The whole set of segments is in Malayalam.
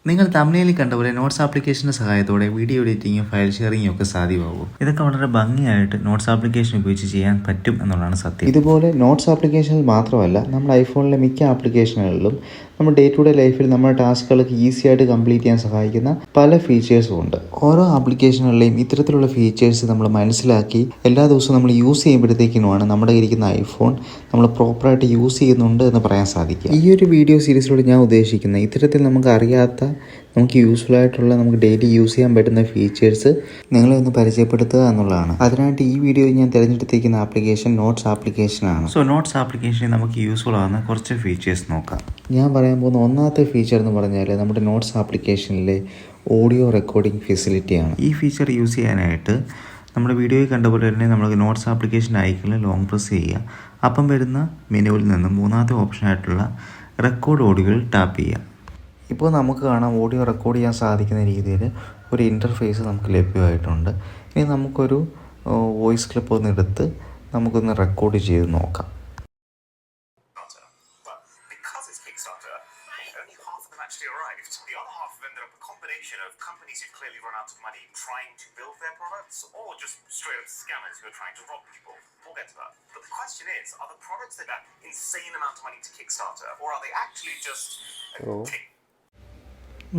നിങ്ങൾ തമിഴിൽ കണ്ടപോലെ നോട്ട്സ് ആപ്ലിക്കേഷൻ്റെ സഹായത്തോടെ വീഡിയോ എഡിറ്റിങ്ങും ഫയൽ ഷെയറിങ്ങും ഒക്കെ സാധ്യമാകും. ഇതൊക്കെ വളരെ ഭംഗിയായിട്ട് നോട്ട്സ് ആപ്ലിക്കേഷൻ ഉപയോഗിച്ച് ചെയ്യാൻ പറ്റും എന്നുള്ളതാണ് സത്യം. ഇതുപോലെ നോട്ട്സ് ആപ്ലിക്കേഷനിൽ മാത്രമല്ല, നമ്മുടെ ഐഫോണിലെ മിക്ക ആപ്ലിക്കേഷനുകളിലും നമ്മുടെ ഡേ ടു ഡേ ലൈഫിൽ നമ്മുടെ ടാസ്കുകളൊക്കെ ഈസി ആയിട്ട് കംപ്ലീറ്റ് ചെയ്യാൻ സഹായിക്കുന്ന പല ഫീച്ചേഴ്സും ഉണ്ട്. ഓരോ ആപ്ലിക്കേഷനുകളിലെയും ഇത്തരത്തിലുള്ള ഫീച്ചേഴ്സ് നമ്മൾ മനസ്സിലാക്കി എല്ലാ ദിവസവും നമ്മൾ യൂസ് ചെയ്യുമ്പോഴത്തേക്കിനുമാണ് നമ്മുടെ ഇരിക്കുന്ന ഐഫോൺ നമ്മൾ പ്രോപ്പറായിട്ട് യൂസ് ചെയ്യുന്നുണ്ട് എന്ന് പറയാൻ സാധിക്കുക. ഈ ഒരു വീഡിയോ സീരീസിലൂടെ ഞാൻ ഉദ്ദേശിക്കുന്നത് ഇത്തരത്തിൽ നമുക്ക് അറിയാത്ത, നമുക്ക് യൂസ്ഫുൾ ആയിട്ടുള്ള, നമുക്ക് ഡെയിലി യൂസ് ചെയ്യാൻ പറ്റുന്ന ഫീച്ചേഴ്സ് നിങ്ങളെ ഒന്ന് പരിചയപ്പെടുത്തുക എന്നുള്ളതാണ്. അതിനായിട്ട് ഈ വീഡിയോയിൽ ഞാൻ തിരഞ്ഞെടുത്തിരിക്കുന്ന ആപ്ലിക്കേഷൻ നോട്ട്സ് ആപ്ലിക്കേഷനാണ്. സോ നോട്ട്സ് ആപ്ലിക്കേഷനിൽ നമുക്ക് യൂസ്ഫുൾ ആകുന്ന കുറച്ച് ഫീച്ചേഴ്സ് നോക്കാം. ഞാൻ പറയാൻ പോകുന്ന ഒന്നാമത്തെ ഫീച്ചർ എന്ന് പറഞ്ഞാൽ നമ്മുടെ നോട്ട്സ് ആപ്ലിക്കേഷനിലെ ഓഡിയോ റെക്കോർഡിംഗ് ഫെസിലിറ്റിയാണ്. ഈ ഫീച്ചർ യൂസ് ചെയ്യാനായിട്ട് നമ്മുടെ വീഡിയോയിൽ കണ്ടപോലെ തന്നെ നമ്മൾ നോട്ട്സ് ആപ്ലിക്കേഷൻ ഐക്കണിൽ ലോങ് പ്രസ് ചെയ്യുക. അപ്പം വരുന്ന മെനുവിൽ നിന്നും മൂന്നാമത്തെ ഓപ്ഷനായിട്ടുള്ള റെക്കോർഡ് ഓഡിയോയിൽ ടാപ്പ് ചെയ്യുക. ഇപ്പോൾ നമുക്ക് കാണാം ഓഡിയോ റെക്കോർഡ് ചെയ്യാൻ സാധിക്കുന്ന രീതിയിൽ ഒരു ഇൻ്റർഫേസ് നമുക്ക് ലഭ്യമായിട്ടുണ്ട്. ഇനി നമുക്കൊരു വോയിസ് ക്ലിപ്പ് ഒന്ന് എടുത്ത് നമുക്കൊന്ന് റെക്കോർഡ് ചെയ്ത് നോക്കാം.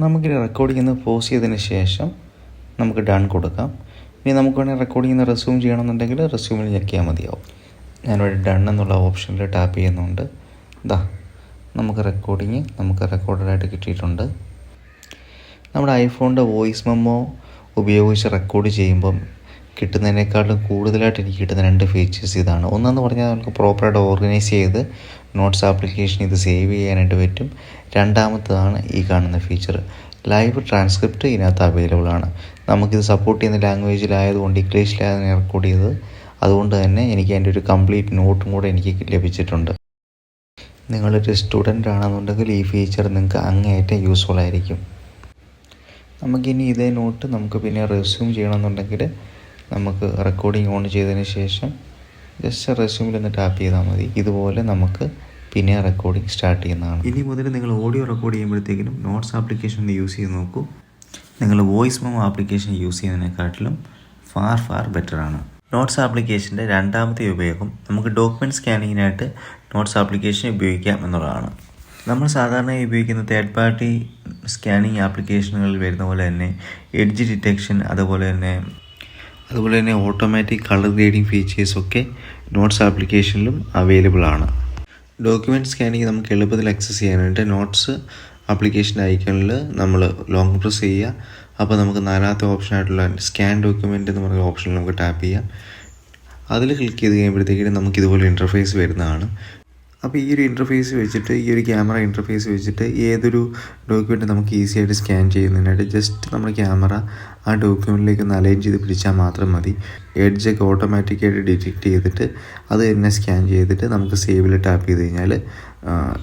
നമുക്കിനി റെക്കോർഡിംഗ് ഒന്ന് പോസ് ചെയ്തതിന് ശേഷം നമുക്ക് ഡൺ കൊടുക്കാം. ഇനി നമുക്ക് വേണമെങ്കിൽ റെക്കോർഡിംഗ് ഒന്ന് റെസ്യൂം ചെയ്യണമെന്നുണ്ടെങ്കിൽ റെസ്യൂമിൽ ഞെക്കിയാൽ മതിയാവും. ഞാനിവിടെ ഡൺ എന്നുള്ള ഓപ്ഷനിൽ ടാപ്പ് ചെയ്യുന്നുണ്ട്. നമുക്ക് റെക്കോർഡായിട്ട് കിട്ടിയിട്ടുണ്ട്. നമ്മുടെ ഐഫോണിൻ്റെ വോയിസ് മെമ്മോ ഉപയോഗിച്ച് റെക്കോർഡ് ചെയ്യുമ്പം കിട്ടുന്നതിനേക്കാളും കൂടുതലായിട്ട് എനിക്ക് കിട്ടുന്ന രണ്ട് ഫീച്ചേഴ്സ് ഇതാണ്. ഒന്നെന്ന് പറഞ്ഞാൽ നമുക്ക് പ്രോപ്പറായിട്ട് ഓർഗനൈസ് ചെയ്ത് നോട്ട്സ് ആപ്ലിക്കേഷൻ ഇത് സേവ് ചെയ്യാനായിട്ട് പറ്റും. രണ്ടാമത്തതാണ് ഈ കാണുന്ന ഫീച്ചർ, ലൈവ് ട്രാൻസ്ക്രിപ്റ്റ് ഇതിനകത്ത് അവൈലബിൾ ആണ്. നമുക്കിത് സപ്പോർട്ട് ചെയ്യുന്ന ലാംഗ്വേജിലായതുകൊണ്ട് ഇംഗ്ലീഷിലാണ് റെക്കോർഡ് ചെയ്തത്. അതുകൊണ്ട് തന്നെ എനിക്ക് അതിൻ്റെ ഒരു കംപ്ലീറ്റ് നോട്ടും കൂടെ എനിക്ക് ലഭിച്ചിട്ടുണ്ട്. നിങ്ങളൊരു സ്റ്റുഡൻ്റ് ആണെന്നുണ്ടെങ്കിൽ ഈ ഫീച്ചർ നിങ്ങൾക്ക് അങ്ങേയറ്റം യൂസ്ഫുൾ ആയിരിക്കും. നമുക്കിനി ഇതേ നോട്ട് നമുക്ക് പിന്നെ റെസ്യൂം ചെയ്യണമെന്നുണ്ടെങ്കിൽ നമുക്ക് റെക്കോർഡിംഗ് ഓൺ ചെയ്തതിന് ശേഷം ജസ്റ്റ് റെസ്യൂമിൽ ഒന്ന് ടാപ്പ് ചെയ്താൽ മതി. ഇതുപോലെ നമുക്ക് പിന്നെ റെക്കോർഡിംഗ് സ്റ്റാർട്ട് ചെയ്യുന്നതാണ്. ഇനി മുതൽ നിങ്ങൾ ഓഡിയോ റെക്കോർഡ് ചെയ്യുമ്പോഴത്തേക്കിനും നോട്ട്സ് ആപ്ലിക്കേഷൻ ഒന്ന് യൂസ് ചെയ്ത് നോക്കൂ. നിങ്ങൾ വോയിസ് മെമ്മോ ആപ്ലിക്കേഷൻ യൂസ് ചെയ്യുന്നതിനെക്കാട്ടിലും ഫാർ ബെറ്ററാണ്. നോട്ട്സ് ആപ്ലിക്കേഷൻ്റെ രണ്ടാമത്തെ ഉപയോഗം നമുക്ക് ഡോക്യുമെൻറ്റ് സ്കാനിങ്ങിനായിട്ട് നോട്ട്സ് ആപ്ലിക്കേഷൻ ഉപയോഗിക്കാം എന്നുള്ളതാണ്. നമ്മൾ സാധാരണയായി ഉപയോഗിക്കുന്ന തേർഡ് പാർട്ടി സ്കാനിങ് ആപ്ലിക്കേഷനുകളിൽ വരുന്ന പോലെ തന്നെ എഡ്ജ് ഡിറ്റക്ഷൻ, അതുപോലെ തന്നെ ഓട്ടോമാറ്റിക് കളർ ഗ്രേഡിംഗ് ഫീച്ചേഴ്സൊക്കെ നോട്ട്സ് ആപ്ലിക്കേഷനിലും അവൈലബിൾ ആണ്. ഡോക്യുമെൻറ്റ് സ്കാനിങ് നമുക്ക് എളുപ്പത്തിൽ ആക്സസ് ചെയ്യാനായിട്ട് നോട്ട്സ് ആപ്ലിക്കേഷൻ ഐക്കണിൽ നമ്മൾ ലോങ് പ്രസ് ചെയ്യുക. അപ്പോൾ നമുക്ക് നാലാമത്തെ ഓപ്ഷനായിട്ടുള്ള സ്കാൻ ഡോക്യുമെൻ്റ് എന്ന് പറഞ്ഞ ഓപ്ഷനിൽ നമുക്ക് ടാപ്പ് ചെയ്യാം. അതിൽ ക്ലിക്ക് ചെയ്ത് കഴിയുമ്പോഴത്തേക്കും നമുക്ക് ഇതുപോലെ ഇൻ്റർഫേസ് വരുന്നതാണ്. അപ്പോൾ ഈ ഒരു ഇൻ്റർഫേസ് വെച്ചിട്ട്, ഈ ഒരു ക്യാമറ ഇൻ്റർഫേസ് വെച്ചിട്ട് ഏതൊരു ഡോക്യുമെൻ്റ് നമുക്ക് ഈസി ആയിട്ട് സ്കാൻ ചെയ്യുന്നതിനായിട്ട് ജസ്റ്റ് നമ്മുടെ ക്യാമറ ആ ഡോക്യുമെൻറ്റിലേക്ക് ഒന്ന് അലൈൻ ചെയ്ത് പിടിച്ചാൽ മാത്രം മതി. എഡ്ജൊക്കെ ഓട്ടോമാറ്റിക്കായിട്ട് ഡിറ്റക്റ്റ് ചെയ്തിട്ട് അത് തന്നെ സ്കാൻ ചെയ്തിട്ട് നമുക്ക് സേവിൽ ടാപ്പ് ചെയ്ത് കഴിഞ്ഞാൽ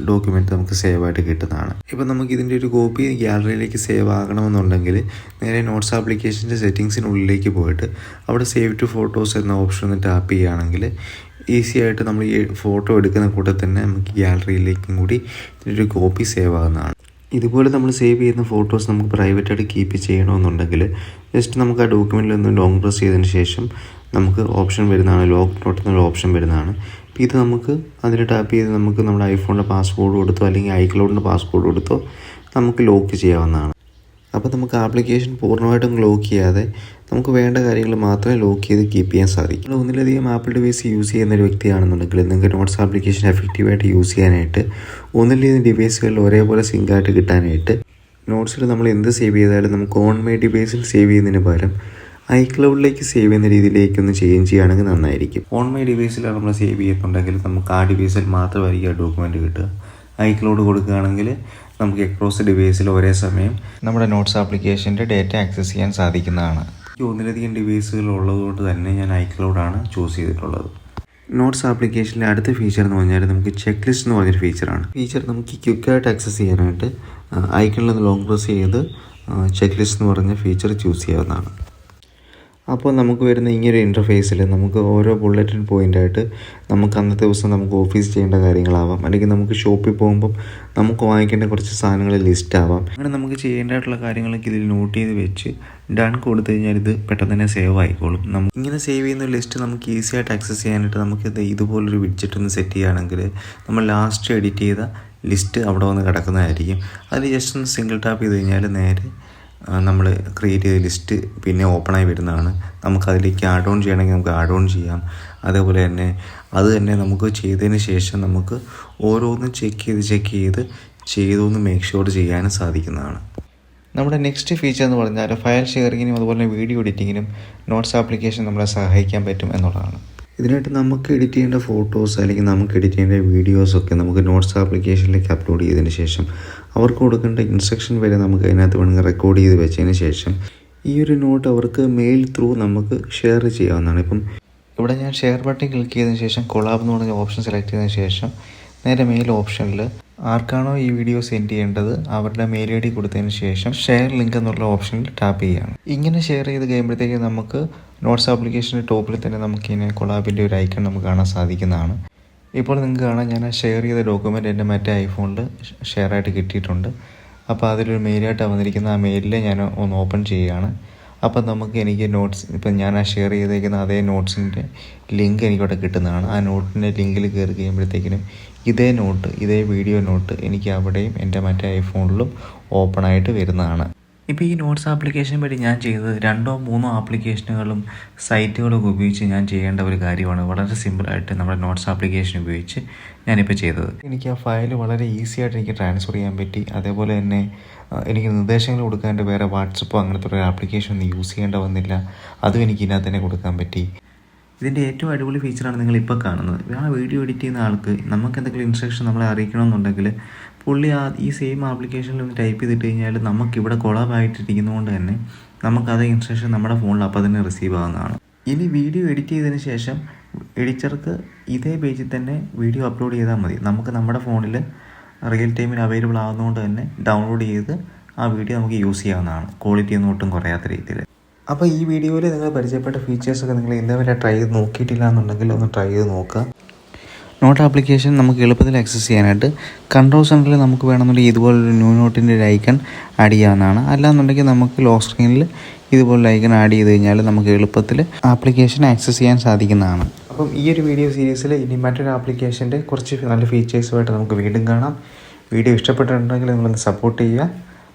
ഡോക്യുമെൻറ്റ് നമുക്ക് സേവ് ആയിട്ട് കിട്ടുന്നതാണ്. ഇപ്പോൾ നമുക്ക് ഇതിൻ്റെ ഒരു കോപ്പി ഗ്യാലറിയിലേക്ക് സേവ് ആകണമെന്നുണ്ടെങ്കിൽ നേരെ നോട്ട്സ് ആപ്ലിക്കേഷൻ്റെ സെറ്റിങ്സിനുള്ളിലേക്ക് പോയിട്ട് അവിടെ സേവ് ടു ഫോട്ടോസ് എന്ന ഓപ്ഷൻ ഒന്ന് ടാപ്പ് ചെയ്യുകയാണെങ്കിൽ ഈസി ആയിട്ട് നമ്മൾ ഈ ഫോട്ടോ എടുക്കുന്ന കൂട്ടത്തിൽ തന്നെ നമുക്ക് ഗ്യാലറിയിലേക്കും കൂടി ഇതിൻ്റെ കോപ്പി സേവ് ആകുന്നതാണ്. ഇതുപോലെ നമ്മൾ സേവ് ചെയ്യുന്ന ഫോട്ടോസ് നമുക്ക് പ്രൈവറ്റായിട്ട് കീപ്പ് ചെയ്യണമെന്നുണ്ടെങ്കിൽ ജസ്റ്റ് നമുക്ക് ആ ഡോക്യുമെൻറ്റിൽ ഒന്ന് ലോങ് പ്രസ് ചെയ്തതിന് ശേഷം നമുക്ക് ഓപ്ഷൻ വരുന്നതാണ്, ലോക്ക് നോട്ട് എന്നുള്ള ഓപ്ഷൻ വരുന്നതാണ്. അപ്പോൾ ഇത് നമുക്ക് അതിൽ ടാപ്പ് ചെയ്ത് നമുക്ക് നമ്മുടെ ഐഫോണിൻ്റെ പാസ്വേഡ് കൊടുത്തോ അല്ലെങ്കിൽ ഐക്ലൗഡിൻ്റെ പാസ്വേഡ് കൊടുത്തോ നമുക്ക് ലോക്ക് ചെയ്യാവുന്നതാണ്. അപ്പോൾ നമുക്ക് ആപ്ലിക്കേഷൻ പൂർണ്ണമായിട്ടും ലോക്ക് ചെയ്യാതെ നമുക്ക് വേണ്ട കാര്യങ്ങൾ മാത്രമേ ലോക്ക് ചെയ്ത് കീപ്പ് ചെയ്യാൻ സാധിക്കും. ഒന്നിലധികം ആപ്പിൾ ഡിവൈസ് യൂസ് ചെയ്യുന്ന ഒരു വ്യക്തിയാണെന്നുണ്ടെങ്കിൽ നിങ്ങൾക്ക് നോട്ട്സ് ആപ്ലിക്കേഷൻ എഫക്റ്റീവായിട്ട് യൂസ് ചെയ്യാനായിട്ട് ഒന്നിലധികം ഡിവൈസുകളിൽ ഒരേപോലെ സിങ്കായിട്ട് കിട്ടാനായിട്ട് നോട്ട്സിൽ നമ്മൾ എന്ത് സേവ് ചെയ്താലും നമുക്ക് ഓൺ മൈ ഡിവൈസിൽ സേവ് ചെയ്യുന്നതിന് പകരം ഐക്ലൗഡിലേക്ക് സേവ് ചെയ്യുന്ന രീതിയിലേക്കൊന്ന് ചേഞ്ച് ചെയ്യുകയാണെങ്കിൽ നന്നായിരിക്കും. ഓൺ മൈ ഡിവൈസിലാണ് നമ്മൾ സേവ് ചെയ്യുന്നുണ്ടെങ്കിൽ നമുക്ക് ആ ഡിവൈസിൽ മാത്രമായിരിക്കും ആ ഡോക്യുമെൻറ്റ് കിട്ടുക. ഐക്ലൗഡ് കൊടുക്കുകയാണെങ്കിൽ നമുക്ക് അക്രോസ് ഡിവൈസിൽ ഒരേ സമയം നമ്മുടെ നോട്ട്സ് ആപ്ലിക്കേഷൻ്റെ ഡേറ്റ ആക്സസ് ചെയ്യാൻ സാധിക്കുന്നതാണ്. ഒന്നിലധികം ഡിവൈസുകൾ ഉള്ളതുകൊണ്ട് തന്നെ ഞാൻ ഐക്ലൗഡാണ് ചൂസ് ചെയ്തിട്ടുള്ളത്. നോട്ട്സ് ആപ്ലിക്കേഷനിലെ അടുത്ത ഫീച്ചർ എന്ന് പറഞ്ഞാൽ നമുക്ക് ചെക്ക് ലിസ്റ്റ് എന്ന് പറഞ്ഞൊരു ഫീച്ചറാണ്. ഫീച്ചർ നമുക്ക് ക്വിക്കായിട്ട് ആക്സസ് ചെയ്യാനായിട്ട് ഐക്കണിൽ നിന്ന് ലോങ് പ്രസ് ചെയ്ത് ചെക്ക് ലിസ്റ്റ് എന്ന് പറഞ്ഞ ഫീച്ചർ ചൂസ് ചെയ്യാവുന്നതാണ്. അപ്പോൾ നമുക്ക് വരുന്ന ഇങ്ങനൊരു ഇൻ്റർഫേസിൽ നമുക്ക് ഓരോ ബുള്ളറ്റ് പോയിൻ്റായിട്ട് നമുക്ക് അന്നത്തെ ദിവസം നമുക്ക് ഓഫീസ് ചെയ്യേണ്ട കാര്യങ്ങളാവാം, അല്ലെങ്കിൽ നമുക്ക് ഷോപ്പിൽ പോകുമ്പം നമുക്ക് വാങ്ങിക്കേണ്ട കുറച്ച് സാധനങ്ങൾ ലിസ്റ്റ് ആവാം. അങ്ങനെ നമുക്ക് ചെയ്യേണ്ടതായിട്ടുള്ള കാര്യങ്ങളൊക്കെ ഇതിൽ നോട്ട് ചെയ്ത് വെച്ച് ഡൺ കൊടുത്തു കഴിഞ്ഞാൽ ഇത് പെട്ടെന്ന് തന്നെ സേവ് ആയിക്കോളും. നമുക്ക് ഇങ്ങനെ സേവ് ചെയ്യുന്ന ലിസ്റ്റ് നമുക്ക് ഈസി ആയിട്ട് ആക്സസ് ചെയ്യാനായിട്ട് നമുക്കിത് ഇതുപോലൊരു വിഡ്ജറ്റ് ഒന്ന് സെറ്റ് ചെയ്യുകയാണെങ്കിൽ നമ്മൾ ലാസ്റ്റ് എഡിറ്റ് ചെയ്ത ലിസ്റ്റ് അവിടെ വന്ന് കിടക്കുന്നതായിരിക്കും. അതിൽ ജസ്റ്റ് ഒന്ന് സിംഗിൾ ടാപ്പ് ചെയ്ത് കഴിഞ്ഞാൽ നേരെ നമ്മൾ ക്രിയേറ്റ് ചെയ്ത ലിസ്റ്റ് പിന്നെ ഓപ്പണായി വരുന്നതാണ്. നമുക്കതിലേക്ക് ആഡ് ഓൺ ചെയ്യണമെങ്കിൽ നമുക്ക് ആഡ് ഓൺ ചെയ്യാം. അതേപോലെ തന്നെ അത് തന്നെ നമുക്ക് ചെയ്തതിന് ശേഷം നമുക്ക് ഓരോന്നും ചെക്ക് ചെയ്ത് ചെയ്തൊന്ന് മേക്ക് ഷുവർ ചെയ്യാനും സാധിക്കുന്നതാണ്. നമ്മുടെ നെക്സ്റ്റ് ഫീച്ചർ എന്ന് പറഞ്ഞാൽ ഫയൽ ഷെയറിങ്ങിനും അതുപോലെ വീഡിയോ എഡിറ്റിങ്ങിനും നോട്ട്സ് ആപ്ലിക്കേഷൻ നമ്മളെ സഹായിക്കാൻ പറ്റും എന്നുള്ളതാണ്. ഇതിനായിട്ട് നമുക്ക് എഡിറ്റ് ചെയ്യേണ്ട ഫോട്ടോസ് അല്ലെങ്കിൽ നമുക്ക് എഡിറ്റ് ചെയ്യേണ്ട വീഡിയോസൊക്കെ നമുക്ക് നോട്ട്സ് ആപ്ലിക്കേഷനിലേക്ക് അപ്ലോഡ് ചെയ്തതിന് ശേഷം അവർക്ക് കൊടുക്കേണ്ട ഇൻസ്ട്രക്ഷൻ വരെ നമുക്ക് അതിനകത്ത് വേണമെങ്കിൽ റെക്കോർഡ് ചെയ്ത് വെച്ചതിന് ശേഷം ഈ ഒരു നോട്ട് അവർക്ക് മെയിൽ ത്രൂ നമുക്ക് ഷെയർ ചെയ്യാവുന്നതാണ്. ഇപ്പം ഇവിടെ ഞാൻ ഷെയർ ബട്ടൺ ക്ലിക്ക് ചെയ്തതിന് ശേഷം കൊളാബ് എന്ന് പറഞ്ഞ ഓപ്ഷൻ സെലക്ട് ചെയ്തതിന് ശേഷം നേരെ മെയിൽ ഓപ്ഷനിൽ ആർക്കാണോ ഈ വീഡിയോ സെൻഡ് ചെയ്യേണ്ടത് അവരുടെ മെയിൽ ഐ ഡി കൊടുത്തതിന് ശേഷം ഷെയർ ലിങ്ക് എന്നുള്ള ഓപ്ഷനിൽ ടാപ്പ് ചെയ്യുകയാണ്. ഇങ്ങനെ ഷെയർ ചെയ്ത് കഴിയുമ്പോഴത്തേക്ക് നമുക്ക് നോട്ട്സ് ആപ്ലിക്കേഷൻ്റെ ടോപ്പിൽ തന്നെ നമുക്കിങ്ങനെ കൊളാബിൻ്റെ ഒരു ഐക്കൺ നമുക്ക് കാണാൻ സാധിക്കുന്നതാണ്. ഇപ്പോൾ നിങ്ങൾക്ക് കാണാം ഞാൻ ആ ഷെയർ ചെയ്ത ഡോക്യുമെൻ്റ് എൻ്റെ മറ്റേ ഐഫോണിൽ ഷെയർ ആയിട്ട് കിട്ടിയിട്ടുണ്ട്. അപ്പോൾ അതിലൊരു മെയിലായിട്ടാണ് വന്നിരിക്കുന്ന ആ മെയിലിൽ ഞാൻ ഒന്ന് ഓപ്പൺ ചെയ്യുകയാണ്. അപ്പം നമുക്ക് എനിക്ക് നോട്ട്സ് ഇപ്പം ഞാൻ ആ ഷെയർ ചെയ്തേക്കുന്ന അതേ നോട്ട്സിൻ്റെ ലിങ്ക് എനിക്കവിടെ കിട്ടുന്നതാണ്. ആ നോട്ടിൻ്റെ ലിങ്കിൽ കയറി കഴിയുമ്പോഴത്തേക്കിനും ഇതേ വീഡിയോ നോട്ട് എനിക്ക് അവിടെയും എൻ്റെ മറ്റേ ഐഫോണിലും ഓപ്പണായിട്ട് വരുന്നതാണ്. ഇപ്പോൾ ഈ നോട്ട്സ് ആപ്ലിക്കേഷൻ വഴി ഞാൻ ചെയ്തത് 2 or 3 ആപ്ലിക്കേഷനുകളും സൈറ്റുകളൊക്കെ ഉപയോഗിച്ച് ഞാൻ ചെയ്യേണ്ട ഒരു കാര്യമാണ്. വളരെ സിമ്പിളായിട്ട് നമ്മുടെ നോട്ട്സ് ആപ്ലിക്കേഷൻ ഉപയോഗിച്ച് ഞാനിപ്പോൾ ചെയ്തത്. എനിക്ക് ആ ഫയൽ വളരെ ഈസി ആയിട്ട് എനിക്ക് ട്രാൻസ്ഫർ ചെയ്യാൻ പറ്റി. അതേപോലെ തന്നെ എനിക്ക് നിർദ്ദേശങ്ങൾ കൊടുക്കാൻ വേറെ വാട്സപ്പോ അങ്ങനത്തെ ഒരു ആപ്ലിക്കേഷൻ ഒന്നും യൂസ് ചെയ്യേണ്ട വന്നില്ല. അതും എനിക്ക് ഇതിനകത്ത് തന്നെ കൊടുക്കാൻ പറ്റി. ഇതിൻ്റെ ഏറ്റവും അടിപൊളി ഫീച്ചറാണ് നിങ്ങളിപ്പോൾ കാണുന്നത്. ആ വീഡിയോ എഡിറ്റ് ചെയ്യുന്ന ആൾക്ക് നമുക്ക് എന്തെങ്കിലും ഇൻസ്ട്രക്ഷൻ നമ്മളെ അറിയിക്കണമെന്നുണ്ടെങ്കിൽ പുള്ളി ഈ സെയിം ആപ്ലിക്കേഷനിൽ ഒന്ന് ടൈപ്പ് ചെയ്തിട്ട് കഴിഞ്ഞാൽ നമുക്കിവിടെ കൊളാബായിട്ടിരിക്കുന്നതുകൊണ്ട് തന്നെ നമുക്കത് ഇൻസ്ട്രക്ഷൻ നമ്മുടെ ഫോണിൽ അപ്പോൾ തന്നെ റിസീവ് ആകുന്നതാണ്. ഇനി വീഡിയോ എഡിറ്റ് ചെയ്തതിന് ശേഷം എഡിറ്റർക്ക് ഇതേ പേജിൽ തന്നെ വീഡിയോ അപ്ലോഡ് ചെയ്താൽ മതി. നമുക്ക് നമ്മുടെ ഫോണിൽ റിയൽ ടൈമിൽ അവൈലബിൾ ആകുന്നതുകൊണ്ട് തന്നെ ഡൗൺലോഡ് ചെയ്ത് ആ വീഡിയോ നമുക്ക് യൂസ് ചെയ്യാവുന്നതാണ്, ക്വാളിറ്റി ഒന്നും ഒട്ടും കുറയാത്ത രീതിയിൽ. അപ്പോൾ ഈ വീഡിയോയിൽ നിങ്ങൾ പരിചയപ്പെട്ട ഫീച്ചേഴ്സൊക്കെ നിങ്ങൾ ഇന്നവരെ ട്രൈ ചെയ്ത് നോക്കിയിട്ടില്ല എന്നുണ്ടെങ്കിൽ ഒന്ന് ട്രൈ ചെയ്ത് നോക്കുക. നോട്ട് ആപ്ലിക്കേഷൻ നമുക്ക് എളുപ്പത്തിൽ ആക്സസ് ചെയ്യാനായിട്ട് കൺട്രോൾ സെൻറ്ററിൽ നമുക്ക് വേണമെന്നുണ്ടെങ്കിൽ ഇതുപോലൊരു ന്യൂ നോട്ടിൻ്റെ ഒരു ഐക്കൺ ആഡ് ചെയ്യാവുന്നതാണ്. അല്ലാന്നുണ്ടെങ്കിൽ നമുക്ക് ലോക്ക് സ്ക്രീനിൽ ഇതുപോലുള്ള ഐക്കൺ ആഡ് ചെയ്ത് കഴിഞ്ഞാൽ നമുക്ക് എളുപ്പത്തിൽ ആപ്ലിക്കേഷൻ ആക്സസ് ചെയ്യാൻ സാധിക്കുന്നതാണ്. അപ്പം ഈ ഒരു വീഡിയോ സീരീസിൽ ഇനി മറ്റൊരു ആപ്ലിക്കേഷൻ്റെ കുറച്ച് നല്ല ഫീച്ചേഴ്സുമായിട്ട് നമുക്ക് വീണ്ടും കാണാം. വീഡിയോ ഇഷ്ടപ്പെട്ടിട്ടുണ്ടെങ്കിൽ നിങ്ങളൊന്ന് സപ്പോർട്ട് ചെയ്യുക.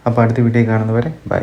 അപ്പോൾ അടുത്ത വീഡിയോ കാണുന്നവരെ ബൈ.